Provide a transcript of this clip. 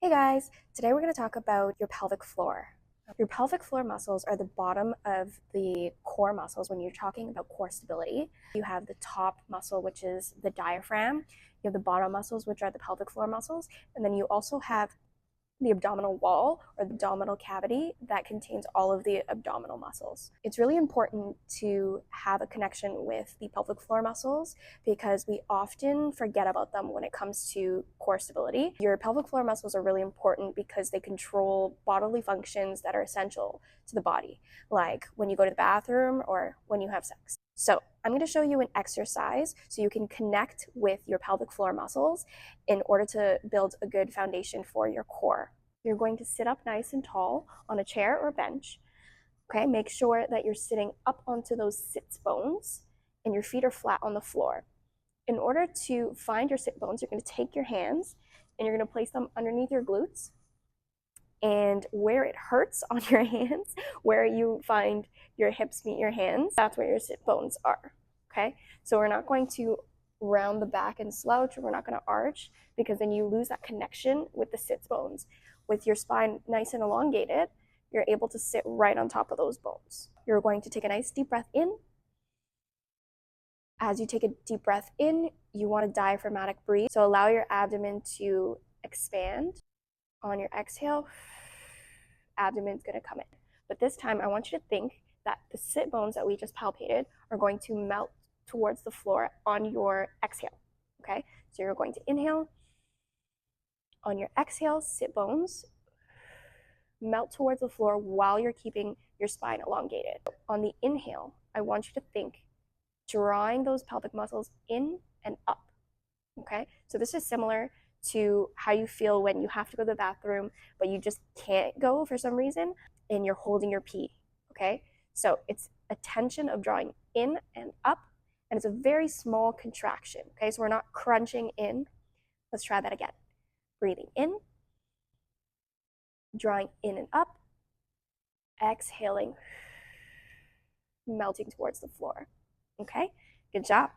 Hey guys, today we're going to talk about your pelvic floor. Your pelvic floor muscles are the bottom of the core muscles when you're talking about core stability. You have the top muscle, which is the diaphragm. You have the bottom muscles, which are the pelvic floor muscles. And then you also have the abdominal wall or the abdominal cavity that contains all of the abdominal muscles. It's really important to have a connection with the pelvic floor muscles because we often forget about them when it comes to core stability. Your pelvic floor muscles are really important because they control bodily functions that are essential to the body, like when you go to the bathroom or when you have sex. So I'm going to show you an exercise so you can connect with your pelvic floor muscles in order to build a good foundation for your core. You're going to sit up nice and tall on a chair or bench. Okay, make sure that you're sitting up onto those sits bones and your feet are flat on the floor. In order to find your sit bones, you're going to take your hands and you're going to place them underneath your glutes. And where it hurts on your hands, where you find your hips meet your hands, that's where your sit bones are. Okay, so we're not going to round the back and slouch, or we're not going to arch, because then you lose that connection with the sits bones. With your spine nice and elongated, you're able to sit right on top of those bones. You're going to take a nice deep breath in. As you take a deep breath in, you want a diaphragmatic breathe. So allow your abdomen to expand. On your exhale, abdomen's going to come in. But this time, I want you to think that the sit bones that we just palpated are going to melt towards the floor on your exhale. Okay, so you're going to inhale. On your exhale, sit bones melt towards the floor while you're keeping your spine elongated. On the inhale, I want you to think drawing those pelvic muscles in and up. Okay, so this is similar to how you feel when you have to go to the bathroom, but you just can't go for some reason and you're holding your pee. Okay, so it's a tension of drawing in and up, and it's a very small contraction. Okay, so we're not crunching in. Let's try that again. Breathing in, drawing in and up, exhaling, melting towards the floor. Okay, good job.